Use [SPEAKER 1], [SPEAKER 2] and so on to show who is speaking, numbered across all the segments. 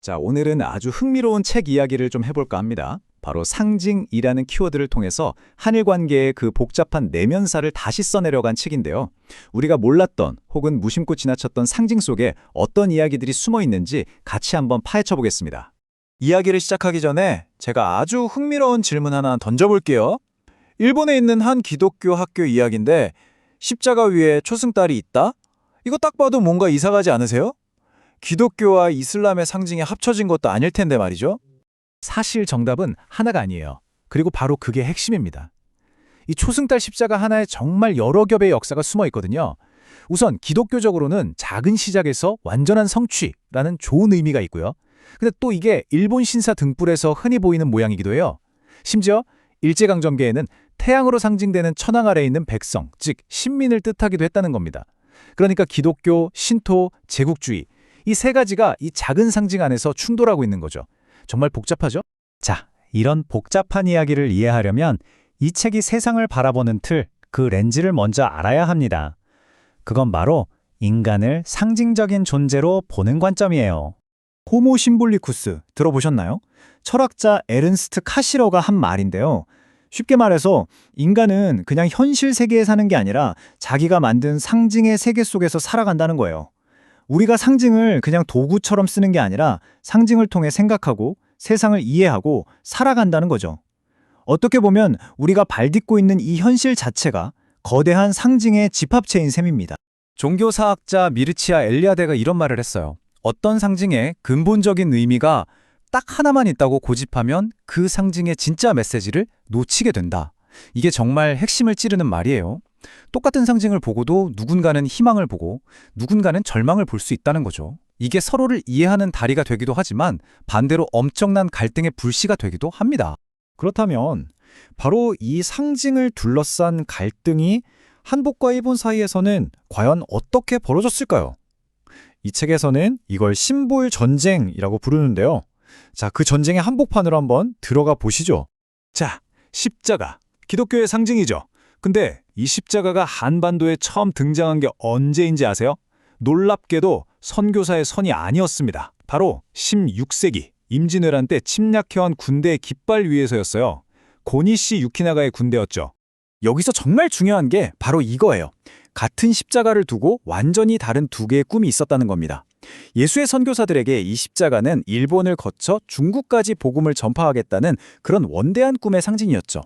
[SPEAKER 1] 자, 오늘은 아주 흥미로운 책 이야기를 좀 해볼까 합니다. 바로 상징이라는 키워드를 통해서 한일 관계의 그 복잡한 내면사를 다시 써내려간 책인데요. 우리가 몰랐던 혹은 무심코 지나쳤던 상징 속에 어떤 이야기들이 숨어 있는지 같이 한번 파헤쳐 보겠습니다.
[SPEAKER 2] 이야기를 시작하기 전에 제가 아주 흥미로운 질문 하나 던져볼게요. 일본에 있는 한 기독교 학교 이야기인데 십자가 위에 초승달이 있다? 이거 딱 봐도 뭔가 이상하지 않으세요? 기독교와 이슬람의 상징이 합쳐진 것도 아닐 텐데 말이죠.
[SPEAKER 3] 사실 정답은 하나가 아니에요. 그리고 바로 그게 핵심입니다. 이 초승달 십자가 하나에 정말 여러 겹의 역사가 숨어 있거든요. 우선 기독교적으로는 작은 시작에서 완전한 성취라는 좋은 의미가 있고요. 근데 또 이게 일본 신사 등불에서 흔히 보이는 모양이기도 해요. 심지어 일제강점기에는 태양으로 상징되는 천황 아래에 있는 백성, 즉 신민을 뜻하기도 했다는 겁니다. 그러니까 기독교, 신토, 제국주의 이 세 가지가 이 작은 상징 안에서 충돌하고 있는 거죠. 정말 복잡하죠?
[SPEAKER 4] 자, 이런 복잡한 이야기를 이해하려면 이 책이 세상을 바라보는 틀, 그 렌즈를 먼저 알아야 합니다. 그건 바로 인간을 상징적인 존재로 보는 관점이에요.
[SPEAKER 2] 호모 심볼리쿠스 들어보셨나요? 철학자 에른스트 카시러가 한 말인데요. 쉽게 말해서 인간은 그냥 현실 세계에 사는 게 아니라 자기가 만든 상징의 세계 속에서 살아간다는 거예요. 우리가 상징을 그냥 도구처럼 쓰는 게 아니라 상징을 통해 생각하고 세상을 이해하고 살아간다는 거죠. 어떻게 보면 우리가 발딛고 있는 이 현실 자체가 거대한 상징의 집합체인 셈입니다.
[SPEAKER 3] 종교사학자 미르치아 엘리아데가 이런 말을 했어요. 어떤 상징에 근본적인 의미가 딱 하나만 있다고 고집하면 그 상징의 진짜 메시지를 놓치게 된다. 이게 정말 핵심을 찌르는 말이에요. 똑같은 상징을 보고도 누군가는 희망을 보고 누군가는 절망을 볼 수 있다는 거죠. 이게 서로를 이해하는 다리가 되기도 하지만 반대로 엄청난 갈등의 불씨가 되기도 합니다.
[SPEAKER 2] 그렇다면 바로 이 상징을 둘러싼 갈등이 한복과 일본 사이에서는 과연 어떻게 벌어졌을까요? 이 책에서는 이걸 심볼 전쟁이라고 부르는데요. 자, 그 전쟁의 한복판으로 한번 들어가 보시죠.
[SPEAKER 3] 자, 십자가. 기독교의 상징이죠. 근데 이 십자가가 한반도에 처음 등장한 게 언제인지 아세요? 놀랍게도 선교사의 선이 아니었습니다. 바로 16세기 임진왜란 때 침략해온 군대의 깃발 위에서였어요. 고니시 유키나가의 군대였죠.
[SPEAKER 2] 여기서 정말 중요한 게 바로 이거예요. 같은 십자가를 두고 완전히 다른 두 개의 꿈이 있었다는 겁니다. 예수의 선교사들에게 이 십자가는 일본을 거쳐 중국까지 복음을 전파하겠다는 그런 원대한 꿈의 상징이었죠.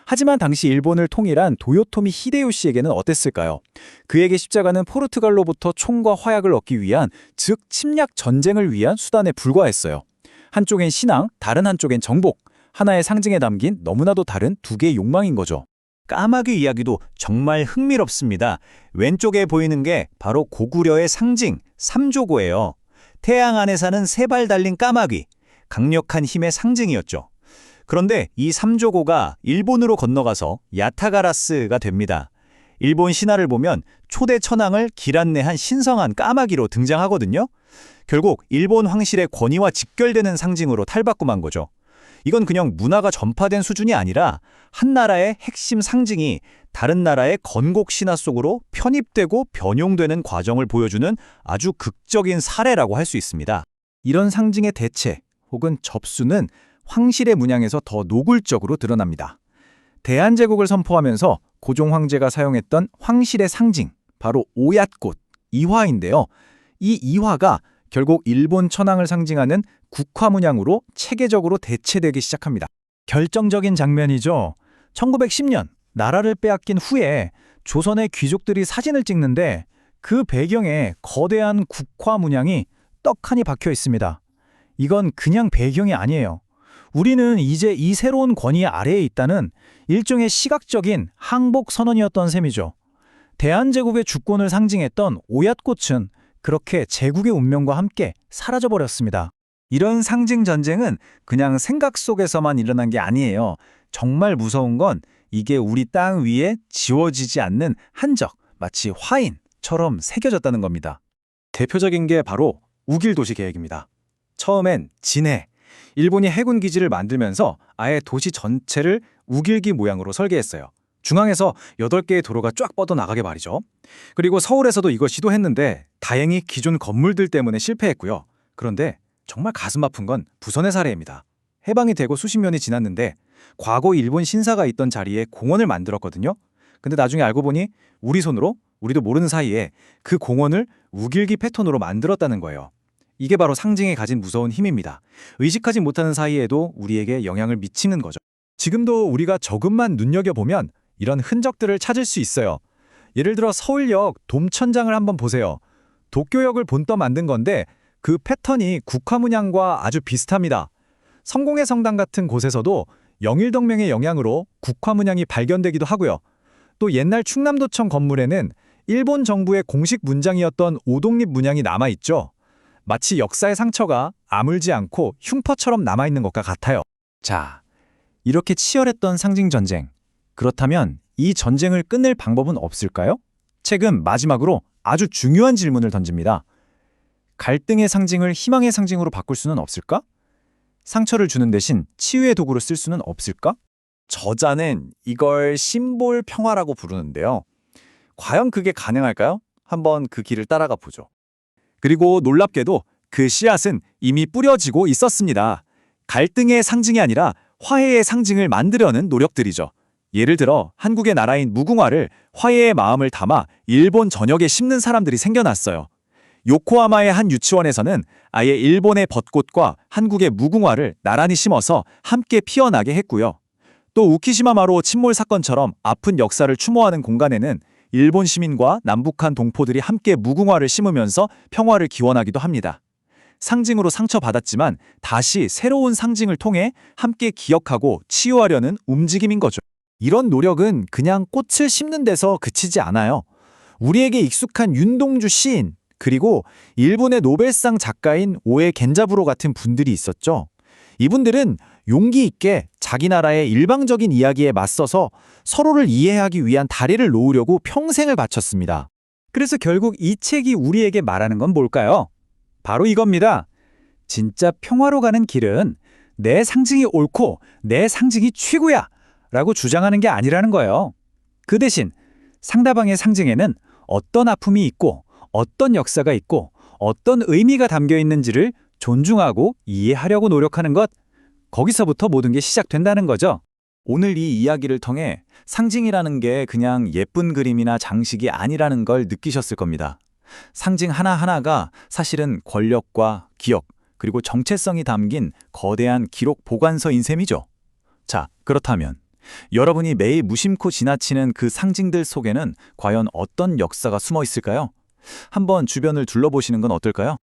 [SPEAKER 2] 하지만 당시 일본을 통일한 도요토미 히데요시에게는 어땠을까요? 그에게 십자가는 포르투갈로부터 총과 화약을 얻기 위한, 즉 침략 전쟁을 위한 수단에 불과했어요. 한쪽엔 신앙, 다른 한쪽엔 정복, 하나의 상징에 담긴 너무나도 다른 두 개의 욕망인 거죠.
[SPEAKER 4] 까마귀 이야기도 정말 흥미롭습니다. 왼쪽에 보이는 게 바로 고구려의 상징, 삼조고예요. 태양 안에 사는 세 발 달린 까마귀, 강력한 힘의 상징이었죠. 그런데 이 삼조고가 일본으로 건너가서 야타가라스가 됩니다. 일본 신화를 보면 초대 천황을 길안내한 신성한 까마귀로 등장하거든요. 결국 일본 황실의 권위와 직결되는 상징으로 탈바꿈한 거죠. 이건 그냥 문화가 전파된 수준이 아니라 한 나라의 핵심 상징이 다른 나라의 건국 신화 속으로 편입되고 변용되는 과정을 보여주는 아주 극적인 사례라고 할 수 있습니다.
[SPEAKER 2] 이런 상징의 대체 혹은 접수는 황실의 문양에서 더 노골적으로 드러납니다. 대한제국을 선포하면서 고종 황제가 사용했던 황실의 상징, 바로 오얏꽃, 이화인데요. 이 이화가 결국 일본 천황을 상징하는 국화 문양으로 체계적으로 대체되기 시작합니다. 결정적인 장면이죠. 1910년 나라를 빼앗긴 후에 조선의 귀족들이 사진을 찍는데 그 배경에 거대한 국화 문양이 떡하니 박혀 있습니다. 이건 그냥 배경이 아니에요. 우리는 이제 이 새로운 권위 아래에 있다는 일종의 시각적인 항복 선언이었던 셈이죠. 대한제국의 주권을 상징했던 오얏꽃은 그렇게 제국의 운명과 함께 사라져버렸습니다.
[SPEAKER 3] 이런 상징 전쟁은 그냥 생각 속에서만 일어난 게 아니에요. 정말 무서운 건 이게 우리 땅 위에 지워지지 않는 흔적, 마치 화인처럼 새겨졌다는 겁니다.
[SPEAKER 2] 대표적인 게 바로 우길 도시 계획입니다. 처음엔 진해, 일본이 해군 기지를 만들면서 아예 도시 전체를 우길기 모양으로 설계했어요. 중앙에서 8개의 도로가 쫙 뻗어나가게 말이죠. 그리고 서울에서도 이거 시도했는데 다행히 기존 건물들 때문에 실패했고요. 그런데 정말 가슴 아픈 건 부선의 사례입니다. 해방이 되고 수십 년이 지났는데 과거 일본 신사가 있던 자리에 공원을 만들었거든요. 근데 나중에 알고 보니 우리 손으로 우리도 모르는 사이에 그 공원을 우길기 패턴으로 만들었다는 거예요. 이게 바로 상징이 가진 무서운 힘입니다. 의식하지 못하는 사이에도 우리에게 영향을 미치는 거죠.
[SPEAKER 3] 지금도 우리가 조금만 눈여겨보면 이런 흔적들을 찾을 수 있어요. 예를 들어 서울역 돔천장을 한번 보세요. 도쿄역을 본떠 만든 건데 그 패턴이 국화 문양과 아주 비슷합니다. 성공의 성당 같은 곳에서도 영일동맹의 영향으로 국화 문양이 발견되기도 하고요. 또 옛날 충남도청 건물에는 일본 정부의 공식 문장이었던 오독립 문양이 남아있죠. 마치 역사의 상처가 아물지 않고 흉터처럼 남아있는 것과 같아요.
[SPEAKER 2] 자, 이렇게 치열했던 상징 전쟁. 그렇다면 이 전쟁을 끝낼 방법은 없을까요? 책은 마지막으로 아주 중요한 질문을 던집니다. 갈등의 상징을 희망의 상징으로 바꿀 수는 없을까? 상처를 주는 대신 치유의 도구로 쓸 수는 없을까?
[SPEAKER 1] 저자는 이걸 심볼 평화라고 부르는데요. 과연 그게 가능할까요? 한번 그 길을 따라가 보죠. 그리고 놀랍게도 그 씨앗은 이미 뿌려지고 있었습니다. 갈등의 상징이 아니라 화해의 상징을 만들려는 노력들이죠. 예를 들어 한국의 나라인 무궁화를 화해의 마음을 담아 일본 전역에 심는 사람들이 생겨났어요. 요코하마의 한 유치원에서는 아예 일본의 벚꽃과 한국의 무궁화를 나란히 심어서 함께 피어나게 했고요. 또 우키시마마루 침몰 사건처럼 아픈 역사를 추모하는 공간에는 일본 시민과 남북한 동포들이 함께 무궁화를 심으면서 평화를 기원하기도 합니다. 상징으로 상처받았지만 다시 새로운 상징을 통해 함께 기억하고 치유하려는 움직임인 거죠.
[SPEAKER 3] 이런 노력은 그냥 꽃을 심는 데서 그치지 않아요. 우리에게 익숙한 윤동주 시인, 그리고 일본의 노벨상 작가인 오에 겐자부로 같은 분들이 있었죠. 이분들은 용기 있게 자기 나라의 일방적인 이야기에 맞서서 서로를 이해하기 위한 다리를 놓으려고 평생을 바쳤습니다.
[SPEAKER 1] 그래서 결국 이 책이 우리에게 말하는 건 뭘까요? 바로 이겁니다. 진짜 평화로 가는 길은 내 상징이 옳고 내 상징이 최고야 라고 주장하는 게 아니라는 거예요. 그 대신 상대방의 상징에는 어떤 아픔이 있고 어떤 역사가 있고 어떤 의미가 담겨 있는지를 존중하고 이해하려고 노력하는 것, 거기서부터 모든 게 시작된다는 거죠.
[SPEAKER 2] 오늘 이 이야기를 통해 상징이라는 게 그냥 예쁜 그림이나 장식이 아니라는 걸 느끼셨을 겁니다. 상징 하나하나가 사실은 권력과 기억, 그리고 정체성이 담긴 거대한 기록 보관서인 셈이죠. 자, 그렇다면 여러분이 매일 무심코 지나치는 그 상징들 속에는 과연 어떤 역사가 숨어 있을까요? 한번 주변을 둘러보시는 건 어떨까요?